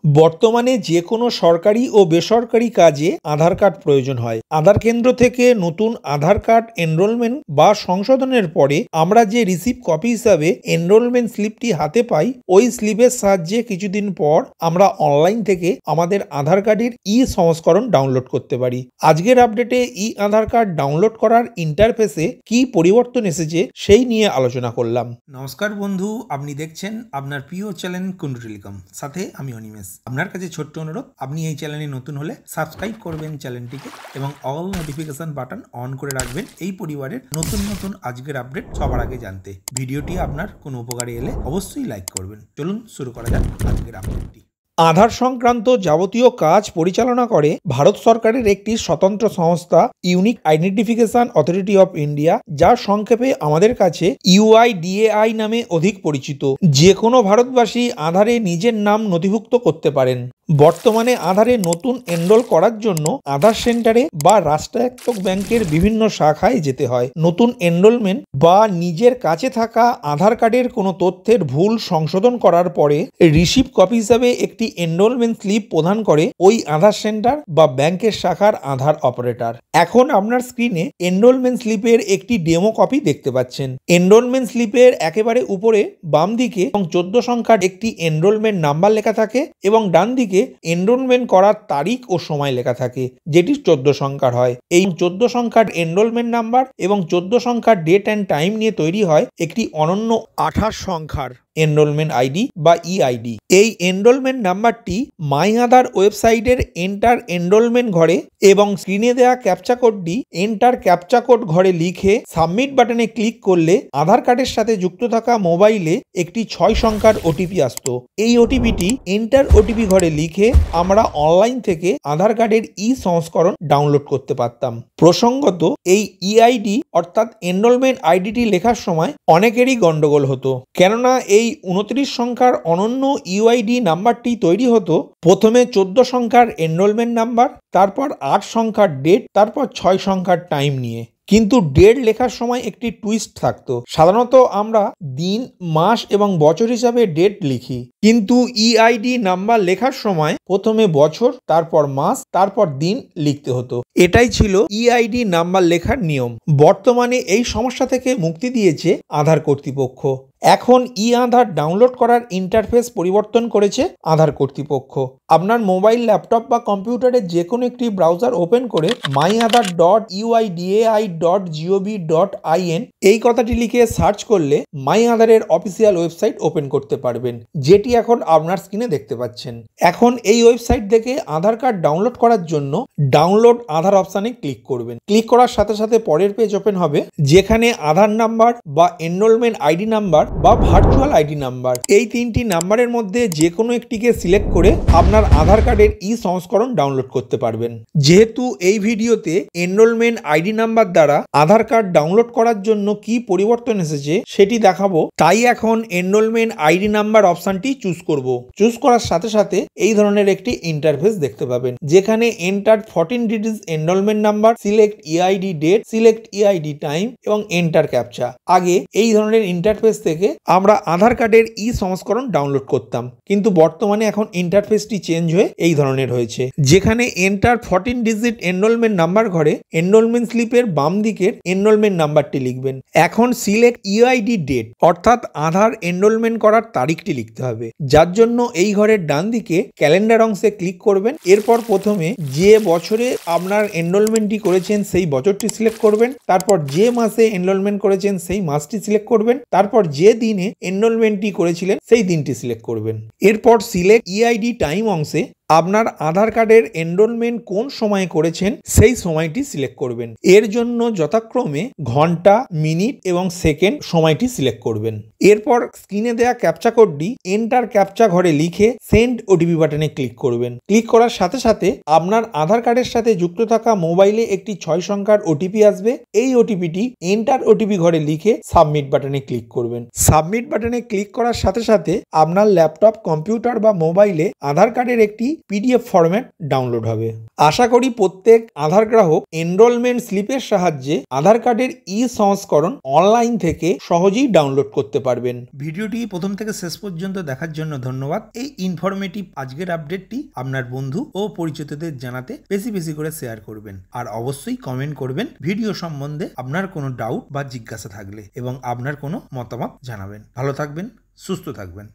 বর্তমানে যে কোনো সরকারি ও বেসরকারি কাজে আধার কার্ড প্রয়োজন হয়। আধার কেন্দ্র থেকে নতুন আধার কার্ড এনরোলমেন্ট বা সংশোধনের পরে আমরা যে রিসিভ কপি হিসাবে এনরোলমেন্ট স্লিপটি হাতে পাই, ওই স্লিপের সাহায্যে কিছুদিন পর আমরা অনলাইন থেকে আমাদের আধার কার্ডের সংস্করণ ডাউনলোড করতে পারি। আজকের আপডেটে আধার কার্ড ডাউনলোড করার ইন্টারফেসে কি পরিবর্তন এসেছে সেই নিয়ে আলোচনা করলাম। নমস্কার বন্ধু, আপনি দেখছেন আপনার প্রিয় চ্যানেল কুন্ডু টেলিকম, সাথে আমি অনিমেষ। আপনার কাছে ছোট্ট অনুরোধ, আপনি এই চ্যানেলে নতুন হলে সাবস্ক্রাইব করবেন চ্যানেলটিকে এবং অল নোটিফিকেশন বাটন অন করে রাখবেন এই পরিবারের নতুন নতুন আজকের আপডেট সবার আগে জানতে। ভিডিওটি আপনার কোনো উপকারে এলে অবশ্যই লাইক করবেন। চলুন শুরু করা যাক আজকের আপডেটটি। আধার সংক্রান্ত যাবতীয় কাজ পরিচালনা করে ভারত সরকারের একটি স্বতন্ত্র সংস্থা unique identification authority of India, যা সংক্ষেপে আমাদের কাছে UIDAI নামে অধিক পরিচিত। যে কোনো ভারতবাসী আধারে নিজের নাম নথিভুক্ত করতে পারেন। বর্তমানে আধারে নতুন এনরোল করার জন্য আধার সেন্টারে বা রাষ্ট্রায়ত্ত ব্যাংকের বিভিন্ন শাখায় যেতে হয়। নতুন এনরোলমেন্ট বা নিজের কাছে থাকা আধার কার্ডের কোনো তথ্যের ভুল সংশোধন করার পরে রিসিভ কপি হিসাবে একটি এনরোলমেন্ট স্লিপ প্রদান করে ওই আধার সেন্টার বা ব্যাংকের শাখার আধার অপারেটর। এখন আপনার স্ক্রিনে এনরোলমেন্ট স্লিপের একটি ডেমো কপি দেখতে পাচ্ছেন। এনরোলমেন্ট স্লিপের একেবারে উপরে বাম দিকে এবং 14 সংখ্যার একটি এনরোলমেন্ট নাম্বার লেখা থাকে এবং ডান দিকে এনরোলমেন্ট করার তারিখ ও সময় লেখা থাকে, যেটি 14 সংখ্যার হয়। এই 14 সংখ্যার এনরোলমেন্ট নাম্বার এবং 14 সংখ্যার ডেট অ্যান্ড টাইম নিয়ে তৈরি হয় একটি অনন্য 28 সংখ্যার এনরোলমেন্ট আইডি বা EID। এই এনরোলমেন্ট নাম্বারটি মাই আধার ওয়েবসাইটের এন্টার এনরোলমেন্ট ঘরে এবং স্ক্রিনে দেওয়া ক্যাপচা কোডটি এন্টার ক্যাপচা কোড ঘরে লিখে সাবমিট বাটনে ক্লিক করলে আধার কার্ডের সাথে যুক্ত থাকা মোবাইলে একটি 6 সংখ্যার OTP আসতো। এই OTPটি এন্টার OTP ঘরে লিখে আমরা অনলাইন থেকে আধার কার্ডের সংস্করণ ডাউনলোড করতে পারতাম। প্রসঙ্গত, এই EID অর্থাৎ এনরোলমেন্ট আইডিটি লেখার সময় অনেকেরই গন্ডগোল হতো, কেননা এই 29 সংখ্যার অনন্য UID নাম্বারটি তৈরি হতো প্রথমে 14 সংখ্যার এনরোলমেন্ট নাম্বার, তারপর 8 সংখ্যার ডেট, তারপর 6 সংখ্যার টাইম নিয়ে। কিন্তু ডেট লেখার সময় একটি টুইস্ট থাকতো। সাধারণত আমরা দিন, মাস এবং বছর হিসাবে ডেট লিখি, কিন্তু EID নাম্বার লেখার সময় প্রথমে বছর, তারপর মাস, তারপর দিন লিখতে হতো। এটাই ছিল EID নাম্বার লেখার নিয়ম। বর্তমানে এই সমস্যা থেকে মুক্তি দিয়েছে আধার কর্তৃপক্ষ। এখন আধার ডাউনলোড করার ইন্টারফেস পরিবর্তন করেছে আধার কর্তৃপক্ষ। আপনার মোবাইল, ল্যাপটপ বা কম্পিউটারের যে কোনো একটি ব্রাউজার ওপেন করে myaadhar.uidai.gov.in এই কথাটি লিখে সার্চ করলে মাই আধারের অফিসিয়াল ওয়েবসাইট ওপেন করতে পারবেন, যেটি এখন আপনার স্ক্রিনে দেখতে পাচ্ছেন। এখন এই ওয়েবসাইট থেকে আধার কার্ড ডাউনলোড করার জন্য ডাউনলোড আধার অপশানে ক্লিক করবেন। ক্লিক করার সাথে সাথে পরের পেজ ওপেন হবে, যেখানে আধার নাম্বার বা এনরোলমেন্ট আইডি নাম্বার বা ভার্চুয়াল আইডি নাম্বার, এই তিনটি নাম্বারের মধ্যে যে কোনো একটিকে সিলেক্ট করে আপনার আধার কার্ডের সংস্করণ ডাউনলোড করতে পারবেন। যেহেতু এই ভিডিওতে এনরোলমেন্ট আইডি নাম্বার দ্বারা আধার কার্ড ডাউনলোড করার জন্য কি পরিবর্তন এসেছে সেটি দেখাবো, তাই এখন এনরোলমেন্ট আইডি নাম্বার অপশনটি চুজ করব। চুজ করার সাথে সাথে এই ধরনের একটি ইন্টারফেস দেখতে পাবেন, যেখানে enter 14 digit enrolment number, select EID date, select EID time এবং এন্টার ক্যাপচা। আগে এই ধরনের ইন্টারফেস থেকে আমরা আধার কার্ডের সংস্করণ ডাউনলোড করতাম, কিন্তু বর্তমানে এখন ইন্টারফেসটি চেঞ্জ হয়ে এই ধরনের হয়েছে, যেখানে এন্টার 14 ডিজিট এনরোলমেন্ট নাম্বার ঘরে এনরোলমেন্ট স্লিপের বাম দিকের এনরোলমেন্ট নাম্বারটি লিখবেন। এখন সিলেক্ট EID ডেট অর্থাৎ আধার এনরোলমেন্ট করার তারিখটি লিখতে হবে, যার জন্য এই ঘরের ডান দিকে ক্যালেন্ডার অংশে ক্লিক করবেন। এরপর প্রথমে যে বছরে আপনার এনরোলমেন্টটি করেছেন সেই বছরটি সিলেক্ট করবেন, তারপর যে মাসে এনরোলমেন্ট করেছেন সেই মাসটি সিলেক্ট করবেন, তারপর যে দিনে এনরোলমেন্টটি করেছিলেন সেই দিনটি সিলেক্ট করবেন। এরপর সিলেক্ট EID টাইম অংশে আপনার আধার কার্ডের এনরোলমেন্ট কোন সময়ে করেছেন সেই সময়টি সিলেক্ট করবেন। এর জন্য যথাক্রমে ঘন্টা, মিনিট এবং সেকেন্ড সময়টি সিলেক্ট করবেন। এরপর স্ক্রিনে দেওয়া ক্যাপচা কোডটি এন্টার ক্যাপচা ঘরে লিখে সেন্ড OTP বাটনে ক্লিক করবেন। ক্লিক করার সাথে সাথে আপনার আধার কার্ডের সাথে যুক্ত থাকা মোবাইলে একটি 6 সংখ্যার OTP আসবে। এই OTPটি এন্টার OTP ঘরে লিখে সাবমিট বাটনে ক্লিক করবেন। সাবমিট বাটনে ক্লিক করার সাথে সাথে আপনার ল্যাপটপ, কম্পিউটার বা মোবাইলে আধার কার্ডের একটি PDF ফরম্যাট ডাউনলোড হবে। আশা করি প্রত্যেক আধার গ্রাহক এনরোলমেন্ট স্লিপের সাহায্যে আধার কার্ডের সংস্করণ অনলাইন থেকে সহজেই ডাউনলোড করতে পারবেন। ভিডিওটি প্রথম থেকে শেষ পর্যন্ত দেখার জন্য ধন্যবাদ। এই ইনফরমেটিভ আজকের আপডেটটি আপনার বন্ধু ও পরিচিতদের জানাতে বেশি বেশি করে শেয়ার করবেন, আর অবশ্যই কমেন্ট করবেন ভিডিও সম্বন্ধে আপনার কোনো ডাউট বা জিজ্ঞাসা থাকলে, এবং আপনার কোনো মতামত জানাবেন। ভালো থাকবেন, সুস্থ থাকবেন।